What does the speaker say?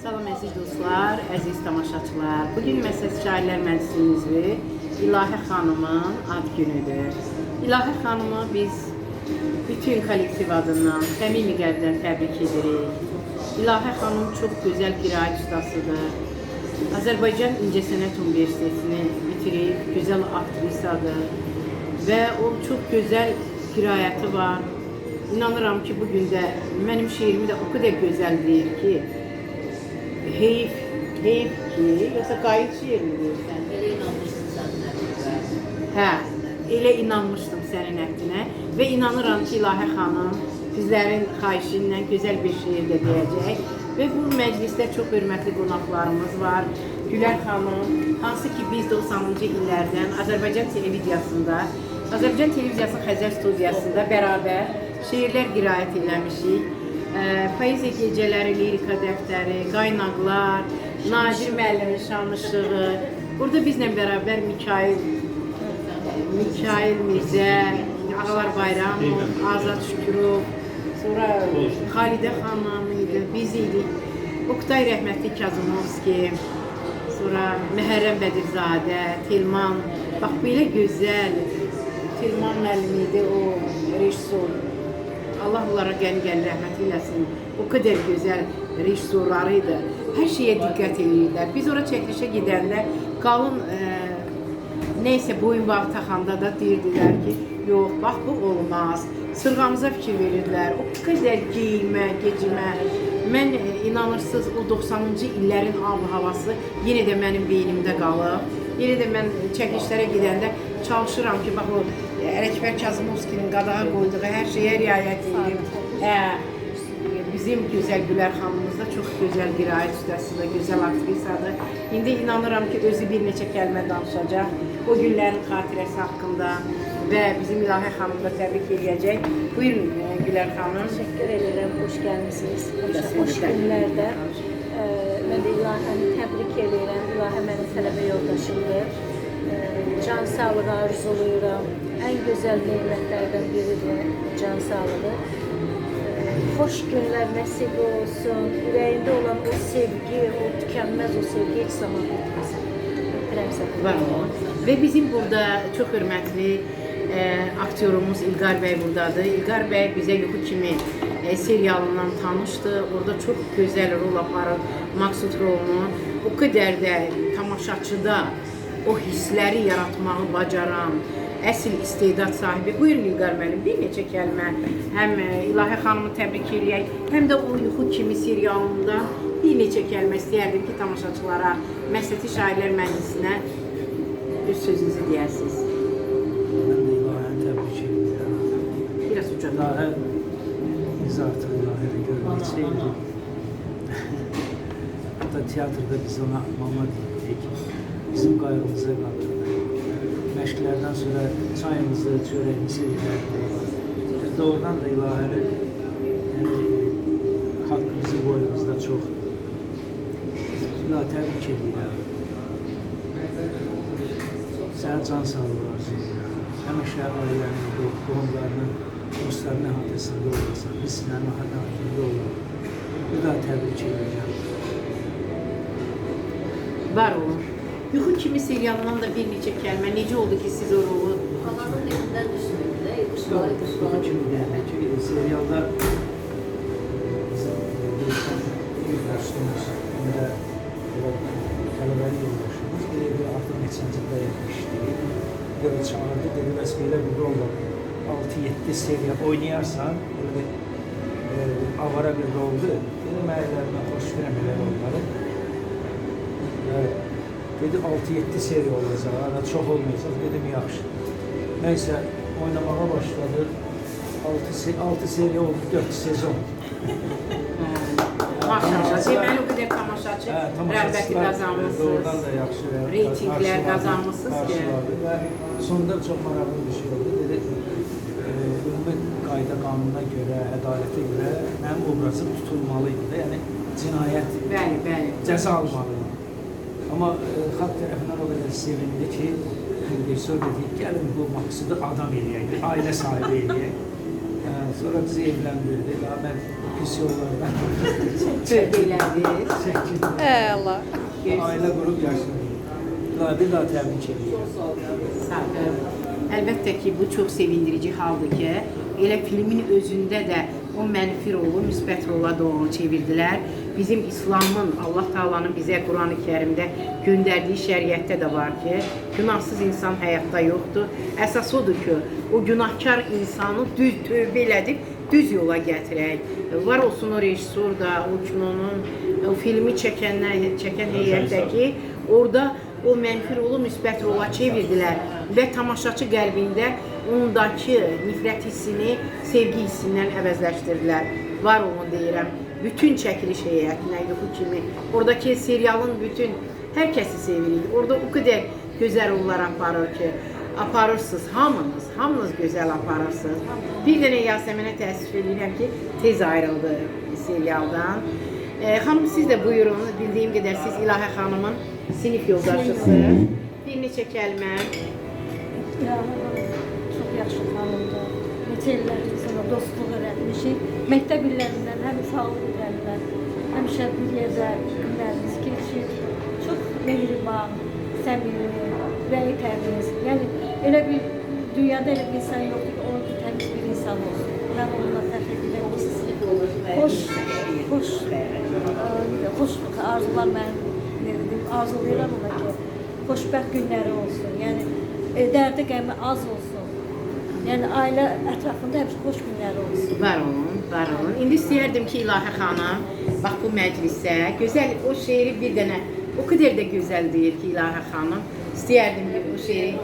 Salam əziz dostlar, əziz tamaşaçılar. Bugün Məsəl Şairlər Məclisimizdə İlahə xanımın ad günüdür. İlahə xanımı biz bütün kollektiv adından səmimi qəlbdən təbrik edirik. İlahə xanım çox gözəl qiraət ustasıdır. Azərbaycan İncəsənət Universitetini bitirib, gözəl aktrisadır və o çox gözəl qiraəti var. İnanıram ki, bugün də mənim şeirimi də o qədər gözəl deyir ki, heyf ki, yoxsa qayıt şeirini deyirsən? Elə inanmışsın sənin nəqdinə. Hə, elə inanmışdım sənin nəqdinə və inanıram ki, İlahə xanım sizlərin xahişi ilə gözəl bir şeir də deyəcək. Və bu məclisdə çox hörmətli qonaqlarımız var. Gülər xanım, hansı ki biz 90-cı illərdən Azərbaycan televiziyasında, Azərbaycan televiziyasının Xəzər studiyasında bərabər şeirlər qiraət eləmişik. Poeziya gecələri, lirika dəftəri, qaynaqlar, Nadir müəllimin şanışlığı. Burada bizlə bərabər Mikail Mirzə, Ağalar Bayramov, Azad Şükürov, sonra Xalidə xanım idi, biz idik. Oktay rəhmətli Kazımovski, sonra Məhərrəm Bədirzadə, Telman, bax belə gözəl Telman müəllim idi, o rejissor. Allah onlara qəni rəhmət eləsin. O qədər gözəl rejissorlarıydı. Hər şeyə diqqət edirlər. Biz ora çəkilişə gedəndə qalın neysə boyunbağı taxanda da deyirdilər ki, yox, bax bu olmaz. Sırğamıza fikir verirdilər. O qədər geyimə, gecimə. Mən inanırsınız o 90-cı illərin ab-havası yenə də mənim beynimdə qalıb. Yenə də mən çəkilişlərə gedəndə çalışıram ki, bax o Ələkbər Kazımovskinin qadağa qoyduğu hər şeyə riayət edirəm. Bizim gözəl Gülər xanımımız da çox gözəl qiraət ustasıdır, gözəl aktrisadır. İndi inanıram ki, özü bir neçə kəlmə danışacaq. O günlərin xatirəsi haqqında və bizim İlahə xanımı da təbrik edəcək. Buyurun Gülər xanım. Təşəkkür edirəm, xoş gəlmisiniz. Xoş günlərdə. Mən də İlahəni təbrik edirəm. İlahə mənim tələbə yoldaşımdır. Can sağlığı arzuluyuram. Ən gözəl nemətlərdən biridir can sağlığı. Xoş günlər nəsib olsun. Ürəyində olan o sevgi, o tükənməz o sevgi heç zaman bitməsin. Və bizim burada çox hörmətli aktyorumuz İlqar bəy buradadır. İlqar bəy bizə Yuxu kimi serialından tanışdı. Orada çox gözəl rol aparır Maksud rolunu. O qədər də tamaşaçıda o hissləri yaratmağı bacaran əsl istedad sahibi. Buyurun İlqar müəllim, bir neçə kəlmə həm İlahə xanımı təbrik edək, həm də o Yuxu kimi serialında bir neçə kəlmə istəyərdim ki, tamaşaçılara, Məsəl Şairlər Məclisinə öz sözünüzü deyəsiniz. Mən də İlahəni təbrik edirəm. Biraz ucadan. İlahə, biz artıq İlahəni görməyəcəyik. Hatta tiyatrda biz ona mama dedik. Bizim qayğımıza qalırdı. Məşqlərdən sonra çayımızı, çörəyimizi yeyərdik. Biz doğrudan da İlahəni haqqı bizim boyumuzda çoxdur. İlahə təbrik edirəm. Sənə can sağlığı arzulayıram. Həmişə ailənin, qohumlarının, dostlarının əhatəsində olasan, biz sinənin əhatəsində olaraq. Bir daha təbrik edirəm. Var olur. Yuxu kimi serialından da bir neçə kəlmə. Necə oldu ki, siz o rolu? Havanın evindən düşündüm də, qışları. Yuxu kimi deyək ki, serialda bizim ilk başımız, onda tələbəli yoldaşımız, bir artıq neçəncədə yapmışdı. Görə çağırdı, dedi, bəs belə bir rolla 6-7 serial oynayarsan, avara bir roldu. Dedim, əylərimə xoş verəm elə rolları. Dedi 6-7 seriya olacaq, ara çox olmayacaq, dedim yaxşı. Nəysə, oynamağa başladı, 6 seriya oldu, 4 sezon. Maşallah, deməli o qədər tamaşaçı rəğbəti qazanmışsınız, reytinglər qazanmışsınız ki. Və sonunda çox maraqlı bir şey oldu, dedi, ümumi qayda qanununa görə, ədalətə görə mənim obrazım tutulmalıydı da, yəni cinayət cəza almalıydı. Amma xalq tərəfindən o qədər sevindi ki, rejissor dedi, gəlin bu Maksudu adam eləyək, ailə sahibi eləyək. Sonra bizi evlendirdi. Daha ben pis yollardan Tövbe elədi. çekildim. Allah. Aile kurup yaşadım. Daha bir daha tebrik ediyorum. Sağ ol. Əlbəttə ki, bu çox sevindirici haldır ki, elə filmin özündə də o mənfi rolu müsbət rola doğru çevirdilər. Bizim İslamın, Allah Taala'nın bizə Qurani Kərimdə göndərdiyi şəriətdə də var ki, günahsız insan həyatda yoxdur. Əsas odur ki, o günahkar insanı düz tövbə elədib düz yola gətirək. Var olsun o rejissor da, o kinonun, o filmi çəkən heyətdəki orada o mənfi rolu müsbət rola çevirdilər və tamaşaçı qəlbində ondakı nifrət hissini sevgi hissindən əvəzləşdirdilər. Var olun deyirəm. Bütün çəkiliş heyətinə yuxu kimi. Oradakı serialın bütün hər kəsi sevirik. Orada o qədər gözəl rollar aparır ki, aparırsınız hamınız gözəl aparırsınız. Bir dənə Yasəmənə təəssüf edirəm ki, tez ayrıldı serialdan. Xanım siz də buyurun, bildiyim qədər siz İlahə xanımın sinif yoldaşısınız. Bir neçə kəlmə. Çox yaxşı xanımdır. Neçə illərdir sonra dostluq öyrətmişik. Məktəb illərindən, həm uşaqlıq illərindən, həmişə bir yerdə günlərimiz keçir. Çox mehriban, səmimi, ürəyi təmiz. Yəni elə bir dünyada elə bir insan yoxdur ki, onun ki, təmiz bir insan olsun. Mən onunla fəxr edirəm. Xoşluq arzular mənim arzulayıram ona ki, xoşbəxt günləri olsun. Yəni dərdi qəmi az olsun. Yəni ailə ətrafında həmişə xoş günləri olsun. Var olun, var olun. İndi istəyərdim ki, İlahə xanım, bax bu məclisə, gözəl o şeiri bir dənə, o qədər də gözəl deyir ki, İlahə xanım. İstəyərdim ki, o şeiri